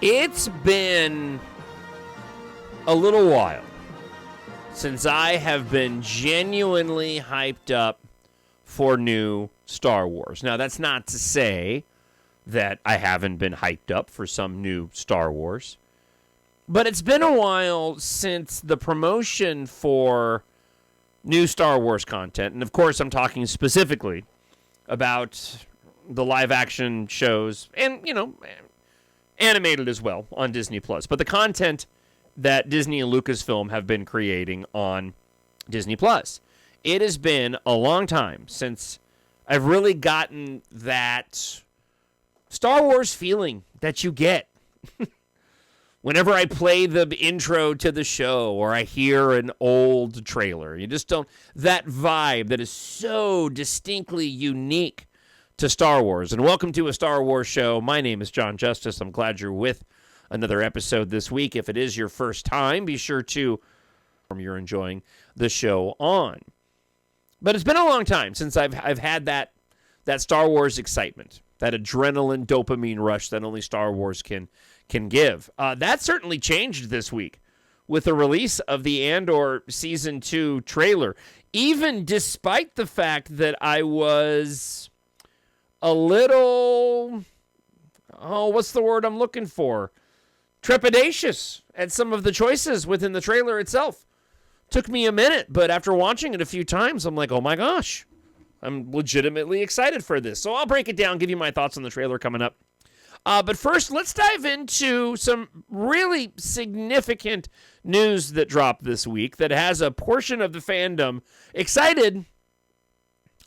It's been a little while since I have been genuinely hyped up for new Star Wars. Now, that's not to say that I haven't been hyped up for some new Star Wars, but it's been a while since the promotion for new Star Wars content, and of course I'm talking specifically about the live-action shows and, animated as well on Disney+. But the content that Disney and Lucasfilm have been creating on Disney+. It has been a long time since I've really gotten that Star Wars feeling that you get whenever I play the intro to the show or I hear an old trailer. You just don't... That vibe that is so distinctly unique to Star Wars. And welcome to a Star Wars show. My name is Jon Justice. I'm glad you're with another episode this week. If it is your first time, be sure to you're enjoying the show on. But it's been a long time since I've had that Star Wars excitement, that adrenaline dopamine rush that only Star Wars can give. That certainly changed this week with the release of the Andor Season 2 trailer, even despite the fact that I was a little, what's the word I'm looking for? Trepidatious at some of the choices within the trailer itself. Took me a minute, but after watching it a few times, I'm like, oh my gosh, I'm legitimately excited for this. So I'll break it down, give you my thoughts on the trailer coming up. But first, let's dive into some really significant news that dropped this week that has a portion of the fandom excited.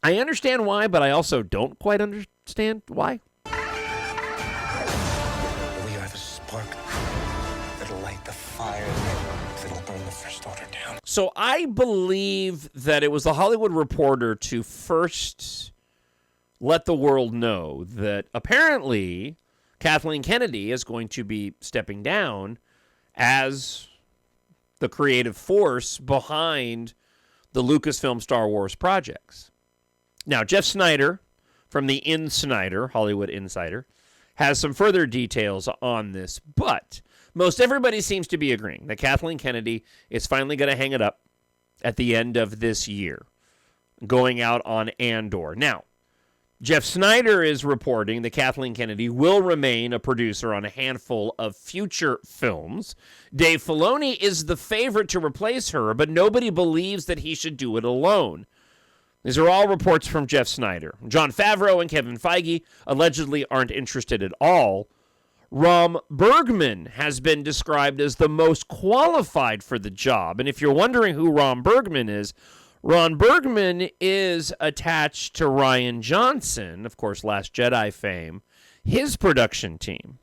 I understand why, but I also don't quite understand why. We are the spark that'll light the fire that'll burn the First Order down. So I believe that it was the Hollywood Reporter to first let the world know that apparently Kathleen Kennedy is going to be stepping down as the creative force behind the Lucasfilm Star Wars projects. Now, Jeff Snyder from the Snyder, Hollywood Insider, has some further details on this, but most everybody seems to be agreeing that Kathleen Kennedy is finally going to hang it up at the end of this year, going out on Andor. Now, Jeff Snyder is reporting that Kathleen Kennedy will remain a producer on a handful of future films. Dave Filoni is the favorite to replace her, but nobody believes that he should do it alone. These are all reports from Jeff Snyder. Jon Favreau and Kevin Feige allegedly aren't interested at all. Ron Bergman has been described as the most qualified for the job. And if you're wondering who Ron Bergman is attached to Rian Johnson, of course, Last Jedi fame, his production team.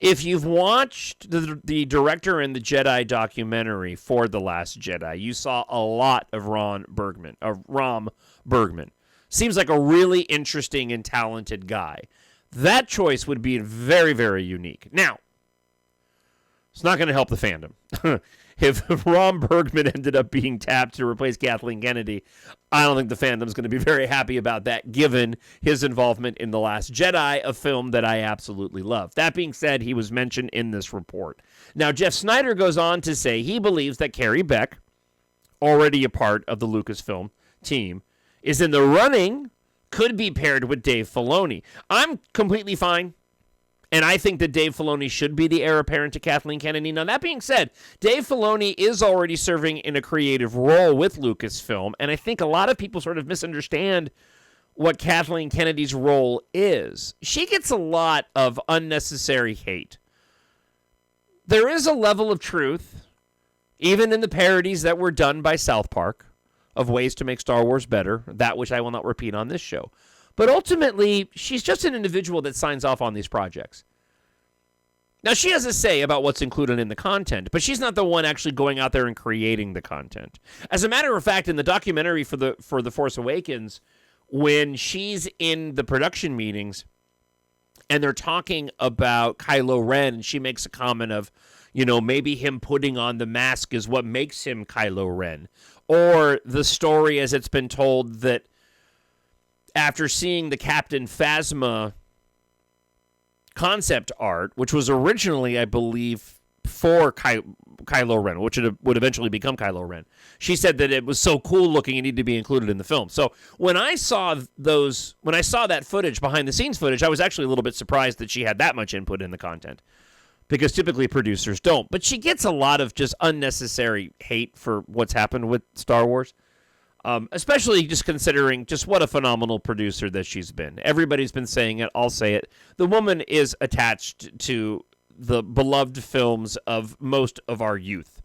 If you've watched the director and the Jedi documentary for The Last Jedi, you saw a lot of Ron Bergman. Seems like a really interesting and talented guy. That choice would be very, very unique. Now, it's not going to help the fandom. If Ron Bergman ended up being tapped to replace Kathleen Kennedy, I don't think the fandom's going to be very happy about that, given his involvement in The Last Jedi, a film that I absolutely love. That being said, he was mentioned in this report. Now, Jeff Snyder goes on to say he believes that Carrie Beck, already a part of the Lucasfilm team, is in the running, could be paired with Dave Filoni. I'm completely fine. And I think that Dave Filoni should be the heir apparent to Kathleen Kennedy. Now, that being said, Dave Filoni is already serving in a creative role with Lucasfilm, and I think a lot of people sort of misunderstand what Kathleen Kennedy's role is. She gets a lot of unnecessary hate. There is a level of truth, even in the parodies that were done by South Park, of ways to make Star Wars better, that which I will not repeat on this show. But ultimately, she's just an individual that signs off on these projects. Now, she has a say about what's included in the content, but she's not the one actually going out there and creating the content. As a matter of fact, in the documentary for the Force Awakens, when she's in the production meetings and they're talking about Kylo Ren, and she makes a comment of, maybe him putting on the mask is what makes him Kylo Ren. Or the story as it's been told that after seeing the Captain Phasma concept art, which was originally, I believe, for Kylo Ren, which would eventually become Kylo Ren. She said that it was so cool looking it needed to be included in the film. So when I saw that footage, behind the scenes footage, I was actually a little bit surprised that she had that much input in the content, because typically producers don't. But she gets a lot of just unnecessary hate for what's happened with Star Wars, especially just considering just what a phenomenal producer that she's been. Everybody's been saying it. I'll say it. The woman is attached to the beloved films of most of our youth.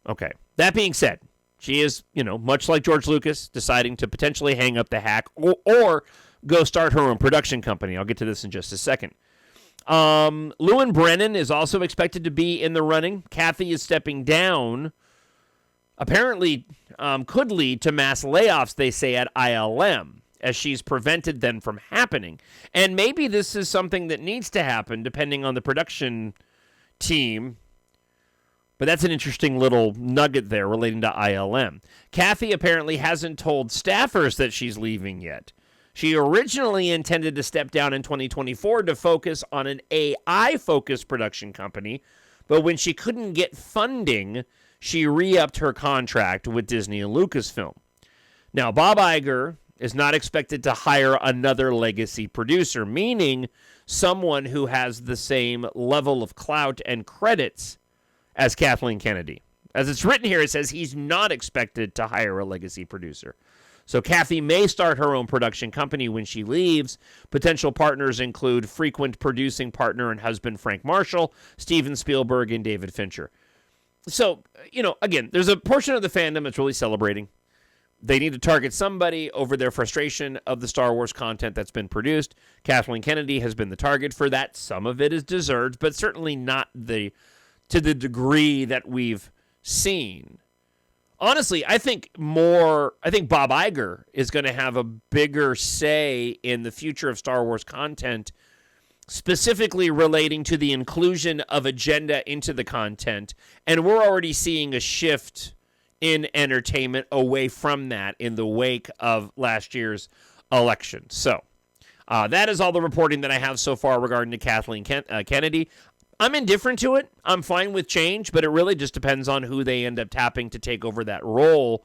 Okay. That being said, she is, much like George Lucas, deciding to potentially hang up the hack or go start her own production company. I'll get to this in just a second. Lewin Brennan is also expected to be in the running. Kathy is stepping down. Apparently, could lead to mass layoffs, they say, at ILM, as she's prevented them from happening. And maybe this is something that needs to happen, depending on the production team. But that's an interesting little nugget there relating to ILM. Kathy apparently hasn't told staffers that she's leaving yet. She originally intended to step down in 2024 to focus on an AI-focused production company, but when she couldn't get funding, she re-upped her contract with Disney and Lucasfilm. Now, Bob Iger is not expected to hire another legacy producer, meaning someone who has the same level of clout and credits as Kathleen Kennedy. As it's written here, it says he's not expected to hire a legacy producer. So Kathy may start her own production company when she leaves. Potential partners include frequent producing partner and husband Frank Marshall, Steven Spielberg, and David Fincher. So, again, there's a portion of the fandom that's really celebrating. They need to target somebody over their frustration of the Star Wars content that's been produced. Kathleen Kennedy has been the target for that. Some of it is deserved, but certainly not to the degree that we've seen. Honestly, I think Bob Iger is going to have a bigger say in the future of Star Wars content, specifically relating to the inclusion of agenda into the content. And we're already seeing a shift in entertainment away from that in the wake of last year's election. So that is all the reporting that I have so far regarding to Kathleen Kennedy. I'm indifferent to it. I'm fine with change, but it really just depends on who they end up tapping to take over that role.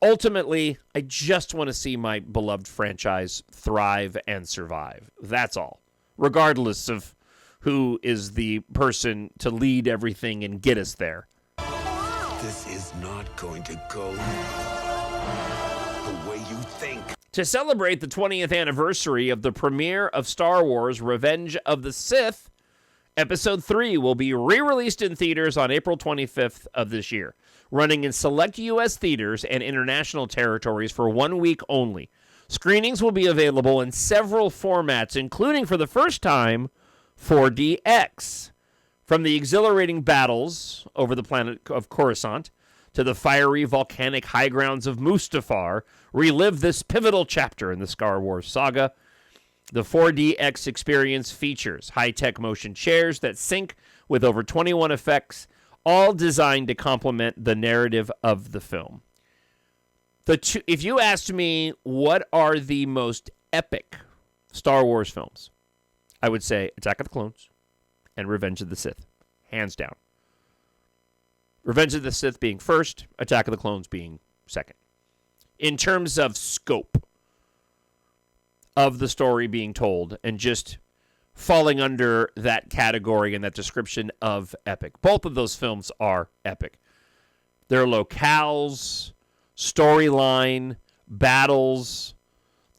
Ultimately, I just want to see my beloved franchise thrive and survive. That's all. Regardless of who is the person to lead everything and get us there. This is not going to go the way you think. To celebrate the 20th anniversary of the premiere of Star Wars Revenge of the Sith, Episode 3 will be re-released in theaters on April 25th of this year, running in select U.S. theaters and international territories for 1 week only. Screenings will be available in several formats, including, for the first time, 4DX. From the exhilarating battles over the planet of Coruscant to the fiery volcanic high grounds of Mustafar, relive this pivotal chapter in the Star Wars saga. The 4DX experience features high-tech motion chairs that sync with over 21 effects, all designed to complement the narrative of the film. If you asked me what are the most epic Star Wars films, I would say Attack of the Clones and Revenge of the Sith, hands down. Revenge of the Sith being first, Attack of the Clones being second. In terms of scope of the story being told and just falling under that category and that description of epic. Both of those films are epic. Their locales, storyline, battles,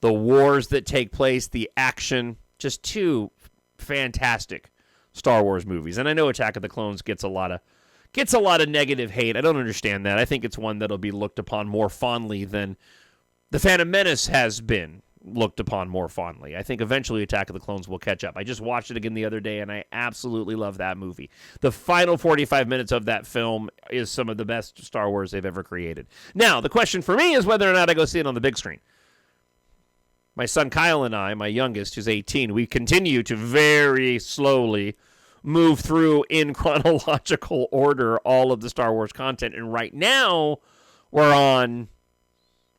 the wars that take place, the action, just two fantastic Star Wars movies. And I know Attack of the Clones gets a lot of negative hate. I don't understand that. I think it's one that'll be looked upon more fondly than The Phantom Menace has been looked upon more fondly. I think eventually Attack of the Clones will catch up. I just watched it again the other day, and I absolutely love that movie. The final 45 minutes of that film is some of the best Star Wars they've ever created. Now, the question for me is whether or not I go see it on the big screen. My son Kyle and I, my youngest, who's 18, we continue to very slowly move through in chronological order all of the Star Wars content, and right now we're on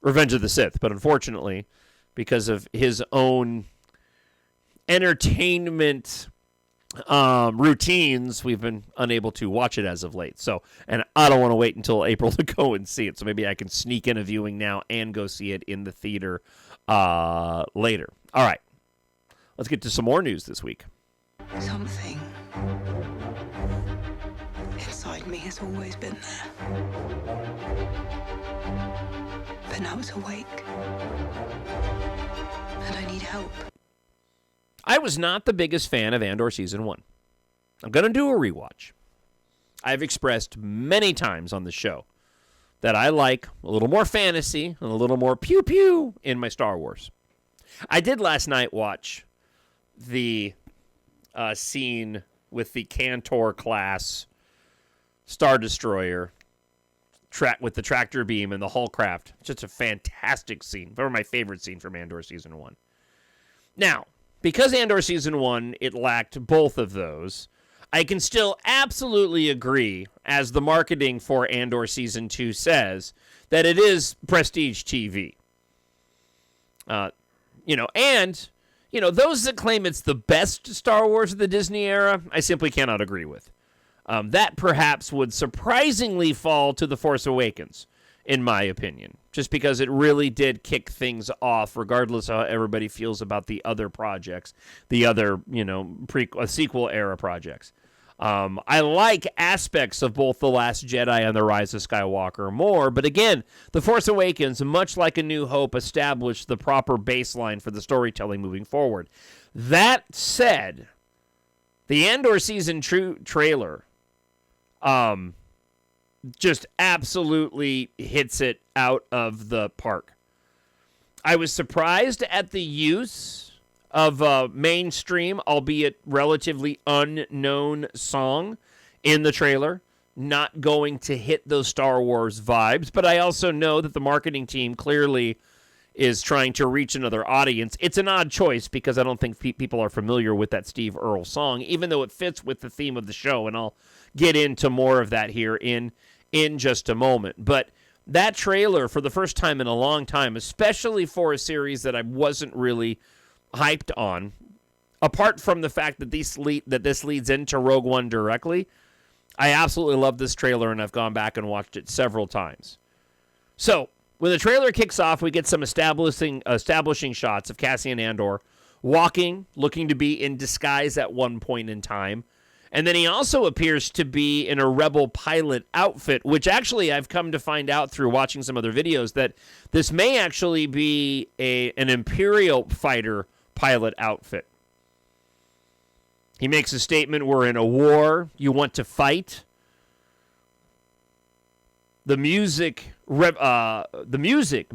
Revenge of the Sith, but unfortunately, because of his own entertainment routines, we've been unable to watch it as of late. So, and I don't want to wait until April to go and see it. So maybe I can sneak in a viewing now and go see it in the theater later. All right. Let's get to some more news this week. Something inside me has always been there. But now it's awake. And I need help. I was not the biggest fan of Andor Season 1. I'm going to do a rewatch. I've expressed many times on the show that I like a little more fantasy and a little more pew-pew in my Star Wars. I did last night watch the scene with the Cantor class Star Destroyer with the tractor beam and the Hullcraft. Just a fantastic scene. Probably my favorite scene from Andor Season 1. Now, because Andor Season 1, it lacked both of those, I can still absolutely agree, as the marketing for Andor Season 2 says, that it is prestige TV. Those that claim it's the best Star Wars of the Disney era, I simply cannot agree with. That perhaps would surprisingly fall to The Force Awakens, in my opinion, just because it really did kick things off, regardless of how everybody feels about the other projects, the other, sequel era projects. I like aspects of both The Last Jedi and The Rise of Skywalker more, but again, The Force Awakens, much like A New Hope, established the proper baseline for the storytelling moving forward. That said, the Andor season trailer just absolutely hits it out of the park. I was surprised at the use of a mainstream, albeit relatively unknown song in the trailer, not going to hit those Star Wars vibes, but I also know that the marketing team clearly is trying to reach another audience. It's an odd choice because I don't think people are familiar with that Steve Earle song, even though it fits with the theme of the show, and I'll get into more of that here in just a moment. But that trailer, for the first time in a long time, especially for a series that I wasn't really hyped on, apart from the fact that this leads into Rogue One directly, I absolutely love this trailer, and I've gone back and watched it several times. So, when the trailer kicks off, we get some establishing shots of Cassian Andor walking, looking to be in disguise at one point in time. And then he also appears to be in a Rebel pilot outfit, which actually I've come to find out through watching some other videos that this may actually be an Imperial fighter pilot outfit. He makes a statement, "We're in a war. You want to fight." The music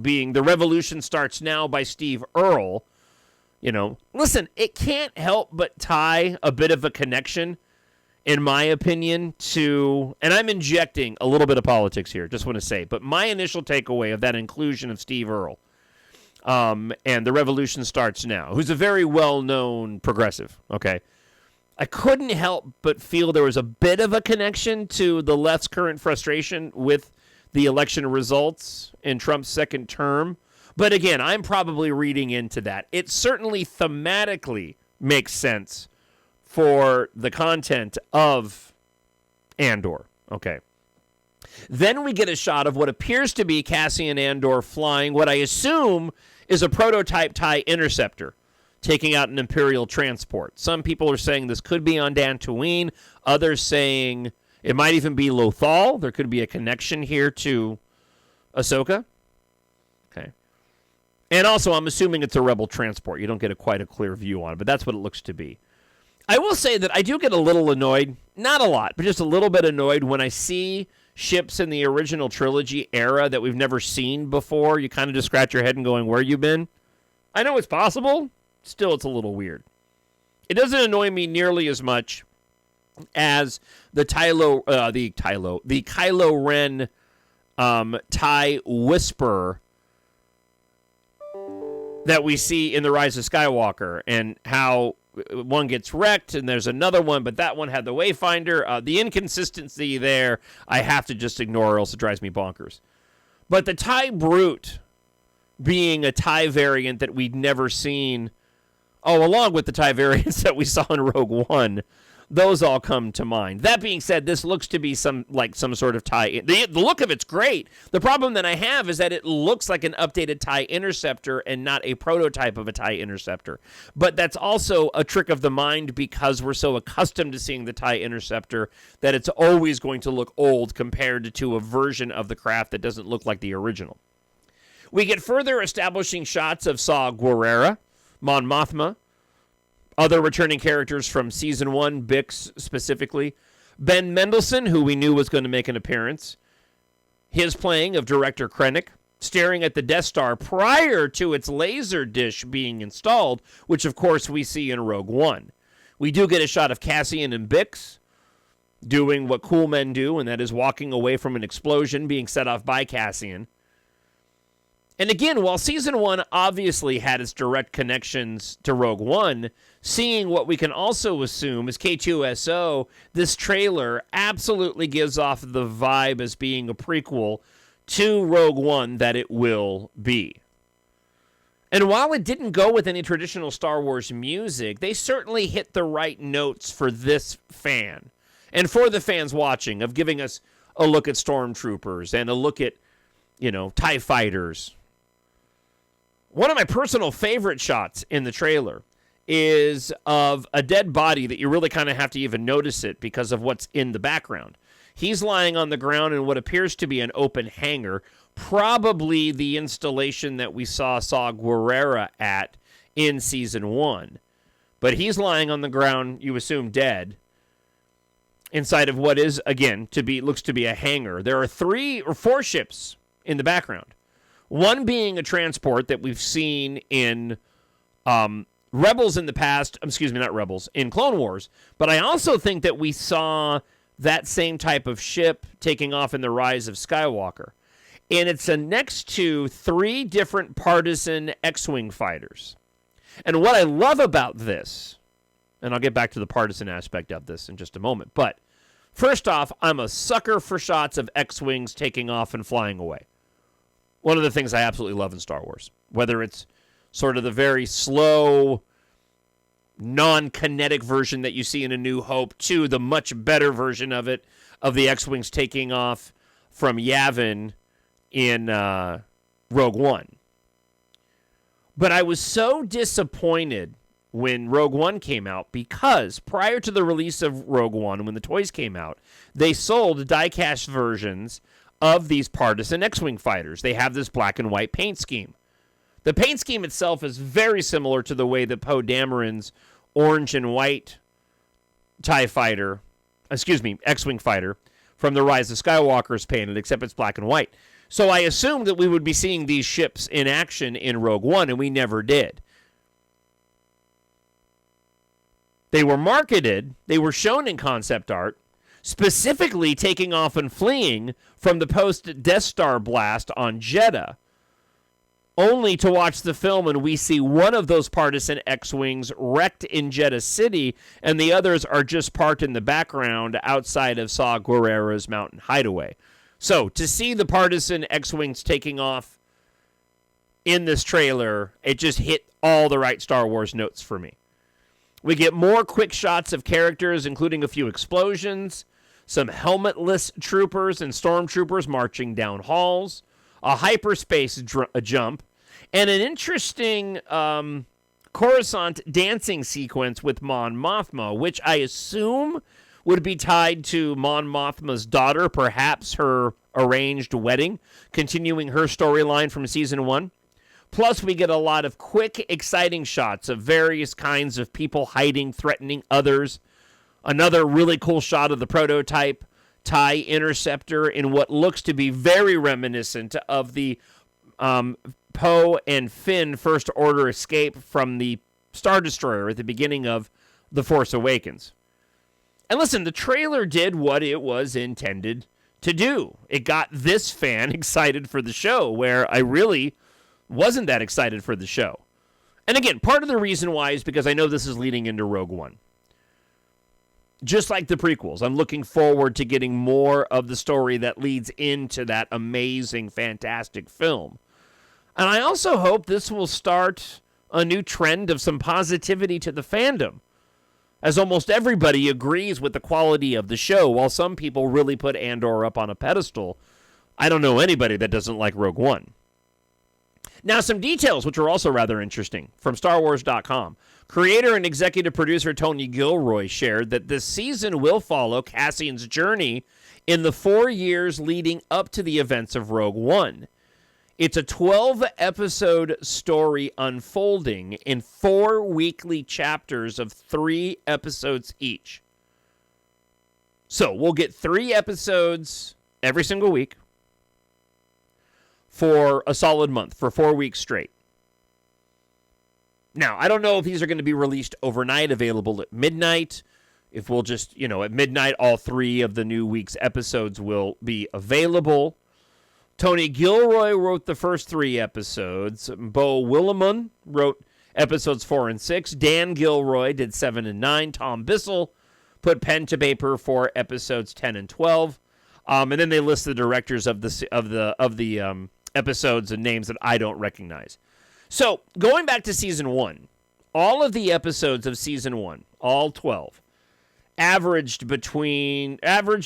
being "The Revolution Starts Now" by Steve Earle. Listen, it can't help but tie a bit of a connection, in my opinion, to, and I'm injecting a little bit of politics here, just want to say, but my initial takeaway of that inclusion of Steve Earle and "The Revolution Starts Now," who's a very well-known progressive, okay? I couldn't help but feel there was a bit of a connection to the left's current frustration with the election results in Trump's second term. But again, I'm probably reading into that. It certainly thematically makes sense for the content of Andor. Okay. Then we get a shot of what appears to be Cassian Andor flying what I assume is a prototype TIE interceptor, taking out an Imperial transport. Some people are saying this could be on Dantooine. Others saying it might even be Lothal. There could be a connection here to Ahsoka. Okay. And also, I'm assuming it's a Rebel transport. You don't get quite a clear view on it, but that's what it looks to be. I will say that I do get a little annoyed, not a lot, but just a little bit annoyed when I see ships in the original trilogy era that we've never seen before. You kind of just scratch your head and going, where you been? I know it's possible. Still, it's a little weird. It doesn't annoy me nearly as much as the Kylo Ren TIE Whisperer that we see in The Rise of Skywalker, and how one gets wrecked and there's another one, but that one had the Wayfinder. The inconsistency there, I have to just ignore, or else it drives me bonkers. But the TIE Brute being a TIE variant that we'd never seen Oh, along with the TIE variants that we saw in Rogue One, those all come to mind. That being said, this looks to be some sort of TIE. The look of it's great. The problem that I have is that it looks like an updated TIE Interceptor and not a prototype of a TIE Interceptor. But that's also a trick of the mind because we're so accustomed to seeing the TIE Interceptor that it's always going to look old compared to a version of the craft that doesn't look like the original. We get further establishing shots of Saw Gerrera, Mon Mothma, other returning characters from Season 1, Bix specifically. Ben Mendelsohn, who we knew was going to make an appearance. His playing of Director Krennic, staring at the Death Star prior to its laser dish being installed, which of course we see in Rogue One. We do get a shot of Cassian and Bix doing what cool men do, and that is walking away from an explosion being set off by Cassian. And again, while Season 1 obviously had its direct connections to Rogue One, seeing what we can also assume is K2SO, this trailer absolutely gives off the vibe as being a prequel to Rogue One that it will be. And while it didn't go with any traditional Star Wars music, they certainly hit the right notes for this fan. And for the fans watching, of giving us a look at stormtroopers and a look at, TIE fighters. One of my personal favorite shots in the trailer is of a dead body that you really kind of have to even notice it because of what's in the background. He's lying on the ground in what appears to be an open hangar, probably the installation that we saw Gerrera at in Season 1. But he's lying on the ground, you assume dead, inside of what is, again, looks to be a hangar. There are 3 or 4 ships in the background. One being a transport that we've seen in Rebels in the past. Excuse me, not Rebels, in Clone Wars. But I also think that we saw that same type of ship taking off in The Rise of Skywalker. And it's next to 3 different partisan X-Wing fighters. And what I love about this, and I'll get back to the partisan aspect of this in just a moment, but first off, I'm a sucker for shots of X-Wings taking off and flying away. One of the things I absolutely love in Star Wars, whether it's sort of the very slow, non-kinetic version that you see in A New Hope to the much better version of it, of the X-Wings taking off from Yavin in Rogue One. But I was so disappointed when Rogue One came out because prior to the release of Rogue One, when the toys came out, they sold die-cast versions of these partisan X-Wing fighters. They have this black and white paint scheme. The paint scheme itself is very similar to the way that Poe Dameron's orange and white X-Wing fighter from The Rise of Skywalker is painted, except it's black and white. So I assumed that we would be seeing these ships in action in Rogue One, and we never did. They were marketed, they were shown in concept art, specifically taking off and fleeing from the post-Death Star blast on Jeddah, only to watch the film and we see one of those partisan X-Wings wrecked in Jeddah City, and the others are just parked in the background outside of Saw Gerrera's mountain hideaway. So, to see the partisan X-Wings taking off in this trailer, it just hit all the right Star Wars notes for me. We get more quick shots of characters, including a few explosions, some helmetless troopers and stormtroopers marching down halls, a hyperspace jump, and an interesting Coruscant dancing sequence with Mon Mothma, which I assume would be tied to Mon Mothma's daughter, perhaps her arranged wedding, continuing her storyline from Season 1. Plus, we get a lot of quick, exciting shots of various kinds of people hiding, threatening others. Another really cool shot of the prototype TIE Interceptor in what looks to be very reminiscent of the Poe and Finn First Order escape from the Star Destroyer at the beginning of The Force Awakens. And listen, the trailer did what it was intended to do. It got this fan excited for the show, where I really wasn't that excited for the show. And again, part of the reason why is because I know this is leading into Rogue One. Just like the prequels, I'm looking forward to getting more of the story that leads into that amazing, fantastic film. And I also hope this will start a new trend of some positivity to the fandom, as almost everybody agrees with the quality of the show, while some people really put Andor up on a pedestal. I don't know anybody that doesn't like Rogue One. Now, some details, which are also rather interesting, from StarWars.com. Creator and executive producer Tony Gilroy shared that this season will follow Cassian's journey in the 4 years leading up to the events of Rogue One. It's a 12-episode story unfolding in 4 weekly chapters of 3 episodes each. So we'll get 3 episodes every single week for a solid month, for 4 weeks straight. Now, I don't know if these are going to be released overnight, available at midnight. If we'll just, at midnight, all 3 of the new week's episodes will be available. Tony Gilroy wrote the first 3 episodes. Bo Willimon wrote episodes 4 and 6. Dan Gilroy did 7 and 9. Tom Bissell put pen to paper for episodes 10 and 12. And then they list the directors of the episodes and names that I don't recognize. So, going back to season 1, all of the episodes of season 1, all 12, averaged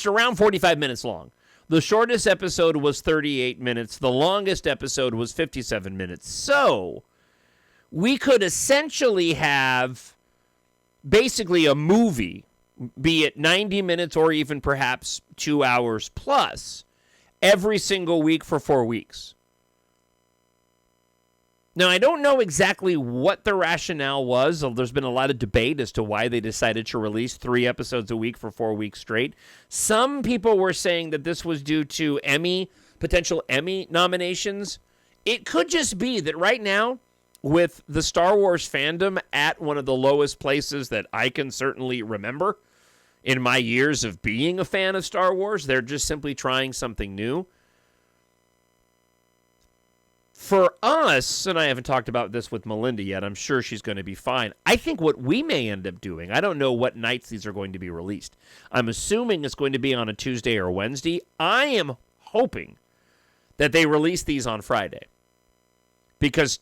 around 45 minutes long. The shortest episode was 38 minutes. The longest episode was 57 minutes. So, we could essentially have basically a movie, be it 90 minutes or even perhaps 2 hours plus, every single week for 4 weeks. Now, I don't know exactly what the rationale was. There's been a lot of debate as to why they decided to release 3 episodes a week for 4 weeks straight. Some people were saying that this was due to potential Emmy nominations. It could just be that right now, with the Star Wars fandom at one of the lowest places that I can certainly remember in my years of being a fan of Star Wars, they're just simply trying something new. For us, and I haven't talked about this with Melinda yet, I'm sure she's going to be fine. I think what we may end up doing, I don't know what nights these are going to be released. I'm assuming it's going to be on a Tuesday or Wednesday. I am hoping that they release these on Friday. Because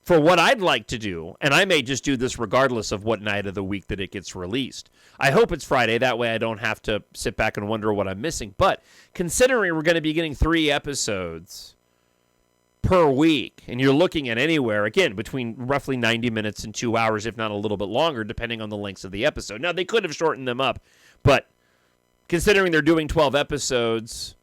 for what I'd like to do, and I may just do this regardless of what night of the week that it gets released. I hope it's Friday. That way I don't have to sit back and wonder what I'm missing. But considering we're going to be getting 3 episodes per week, and you're looking at anywhere, again, between roughly 90 minutes and 2 hours, if not a little bit longer, depending on the lengths of the episode. Now, they could have shortened them up, but considering they're doing 12 episodes,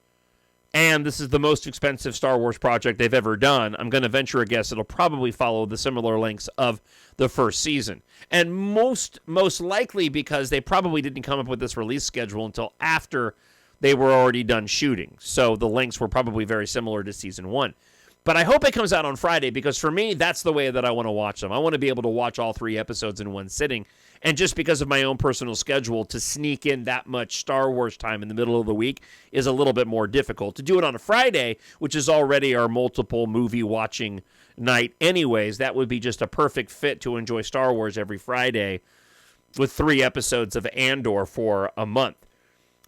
and this is the most expensive Star Wars project they've ever done, I'm going to venture a guess it'll probably follow the similar lengths of the first season. And most likely because they probably didn't come up with this release schedule until after they were already done shooting. So the lengths were probably very similar to season 1. But I hope it comes out on Friday because for me, that's the way that I want to watch them. I want to be able to watch all 3 episodes in one sitting. And just because of my own personal schedule, to sneak in that much Star Wars time in the middle of the week is a little bit more difficult. To do it on a Friday, which is already our multiple movie watching night anyways, that would be just a perfect fit to enjoy Star Wars every Friday with 3 episodes of Andor for a month.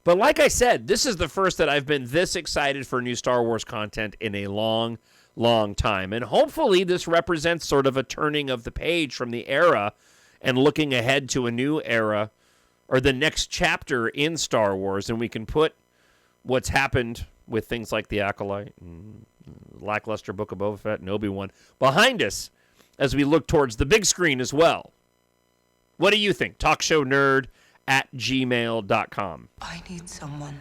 But like I said, this is the first that I've been this excited for new Star Wars content in a long time. And hopefully this represents sort of a turning of the page from the era and looking ahead to a new era or the next chapter in Star Wars. And we can put what's happened with things like The Acolyte and lackluster Book of Boba Fett and Obi-Wan behind us as we look towards the big screen as well. What do you think? TalkShowNerd@gmail.com. I need someone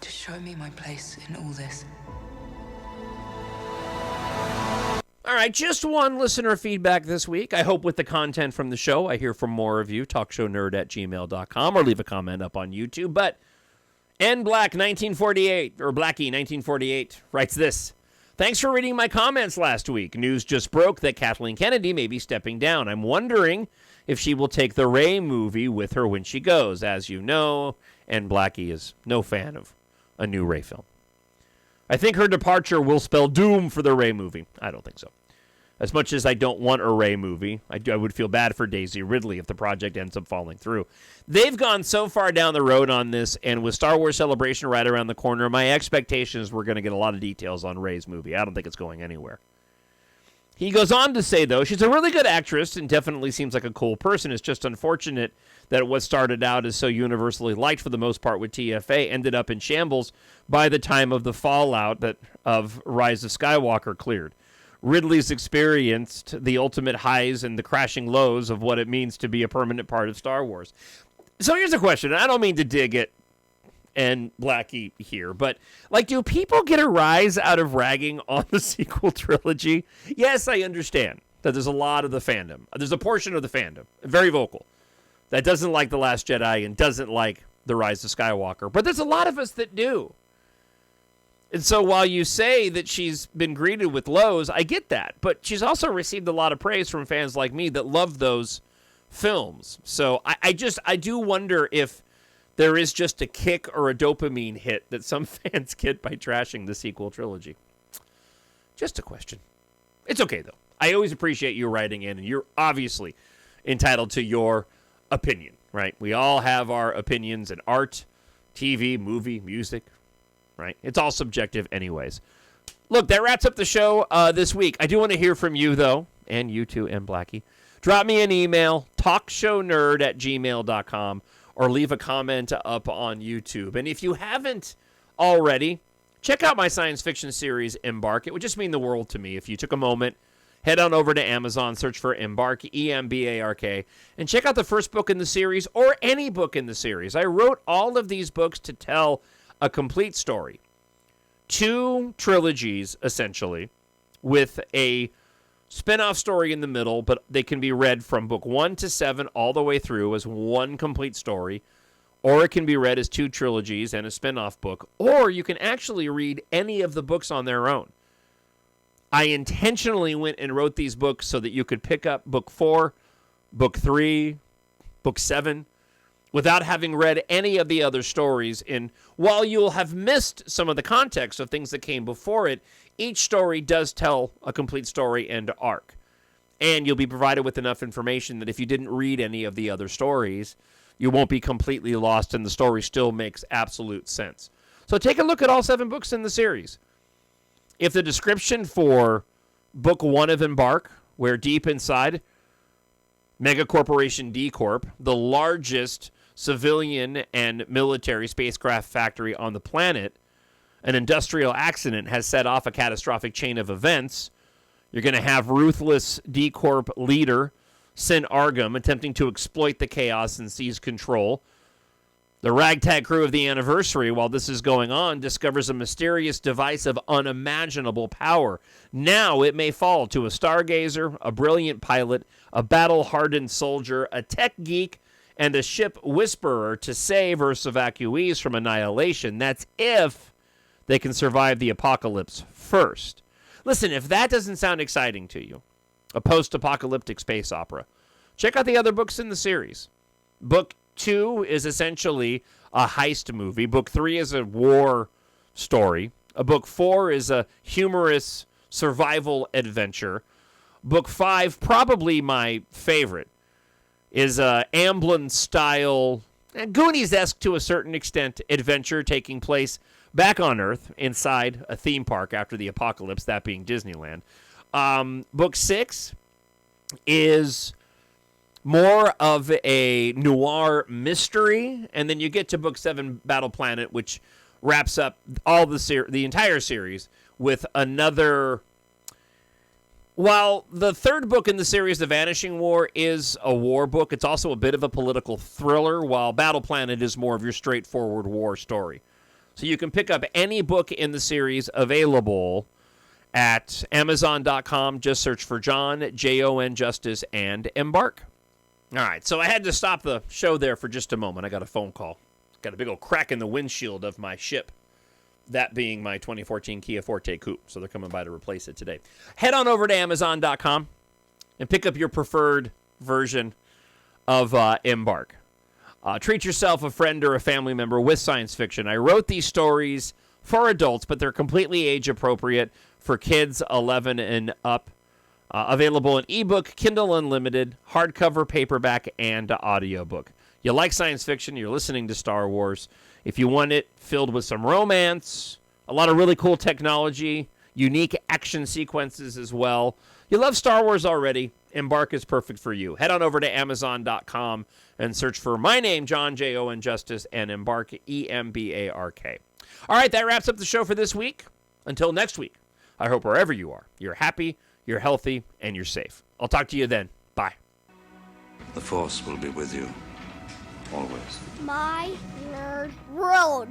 to show me my place in all this. All right, just one listener feedback this week. I hope with the content from the show, I hear from more of you. TalkShowNerd@gmail.com or leave a comment up on YouTube. But NBlack1948, or Blackie1948, writes this. Thanks for reading my comments last week. News just broke that Kathleen Kennedy may be stepping down. I'm wondering if she will take the Rey movie with her when she goes. As you know, and Blackie is no fan of a new Rey film. I think her departure will spell doom for the Rey movie. I don't think so. As much as I don't want a Rey movie, I would feel bad for Daisy Ridley if the project ends up falling through. They've gone so far down the road on this, and with Star Wars Celebration right around the corner, my expectation is we're going to get a lot of details on Rey's movie. I don't think it's going anywhere. He goes on to say, though, she's a really good actress and definitely seems like a cool person. It's just unfortunate that what started out as so universally liked for the most part with TFA ended up in shambles by the time of the fallout that of Rise of Skywalker cleared. Ridley's experienced the ultimate highs and the crashing lows of what it means to be a permanent part of Star Wars. So here's a question. I don't mean to dig it and Blackie here, but like, do people get a rise out of ragging on the sequel trilogy? Yes, I understand that there's a lot of the fandom. There's a portion of the fandom, very vocal, that doesn't like The Last Jedi and doesn't like The Rise of Skywalker. But there's a lot of us that do. And so while you say that she's been greeted with lows, I get that. But she's also received a lot of praise from fans like me that love those films. So I do wonder if there is just a kick or a dopamine hit that some fans get by trashing the sequel trilogy. Just a question. It's okay, though. I always appreciate you writing in, and you're obviously entitled to your opinion, right? We all have our opinions in art, TV, movie, music, right? It's all subjective anyways. Look, that wraps up the show this week. I do want to hear from you, though, and you too, and Blackie. Drop me an email, talkshownerd@gmail.com, or leave a comment up on YouTube. And if you haven't already, check out my science fiction series, EMBARK. It would just mean the world to me if you took a moment, head on over to Amazon, search for EMBARK, EMBARK, and check out the first book in the series or any book in the series. I wrote all of these books to tell a complete story. 2 trilogies, essentially, with a spin-off story in the middle, but they can be read from book 1 to 7 all the way through as one complete story, or it can be read as 2 trilogies and a spin-off book, or you can actually read any of the books on their own. I intentionally went and wrote these books so that you could pick up book 4, book 3, book 7, without having read any of the other stories. And while you'll have missed some of the context of things that came before it, each story does tell a complete story and arc. And you'll be provided with enough information that if you didn't read any of the other stories, you won't be completely lost and the story still makes absolute sense. So take a look at all 7 books in the series. If the description for book 1 of EMBARK, where deep inside Megacorporation D Corp, the largest civilian and military spacecraft factory on the planet, an industrial accident has set off a catastrophic chain of events, you're going to have ruthless D Corp leader Sin Argum attempting to exploit the chaos and seize control. The ragtag crew of the Anniversary, while this is going on, discovers a mysterious device of unimaginable power. Now it may fall to a stargazer, a brilliant pilot, a battle-hardened soldier, a tech geek, and a ship whisperer to save Earth's evacuees from annihilation. That's if they can survive the apocalypse first. Listen, if that doesn't sound exciting to you, a post-apocalyptic space opera, check out the other books in the series. Book 2 is essentially a heist movie. Book 3 is a war story. Book 4 is a humorous survival adventure. Book 5, probably my favorite, is a Amblin-style, Goonies-esque to a certain extent, adventure taking place back on Earth inside a theme park after the apocalypse, that being Disneyland. Book 6 is more of a noir mystery, and then you get to book 7, Battle Planet, which wraps up all the entire series with another. While the third book in the series, The Vanishing War, is a war book, it's also a bit of a political thriller, while Battle Planet is more of your straightforward war story. So you can pick up any book in the series available at Amazon.com. Just search for Jon Justice, and EMBARK. All right, so I had to stop the show there for just a moment. I got a phone call. Got a big old crack in the windshield of my ship, that being my 2014 Kia Forte Coupe. So they're coming by to replace it today. Head on over to Amazon.com and pick up your preferred version of EMBARK. Treat yourself, a friend, or a family member with science fiction. I wrote these stories for adults, but they're completely age-appropriate for kids 11 and up. Available in ebook, Kindle Unlimited, hardcover, paperback, and audiobook. You like science fiction, you're listening to Star Wars. If you want it filled with some romance, a lot of really cool technology, unique action sequences as well, You love Star Wars already? EMBARK is perfect for you. Head on over to Amazon.com and search for my name, Jon, Jon Justice, and EMBARK, EMBARK. All right, that wraps up the show for this week. Until next week, I hope wherever you are, you're happy, you're healthy, and you're safe. I'll talk to you then. Bye. The Force will be with you, always. My nerd world.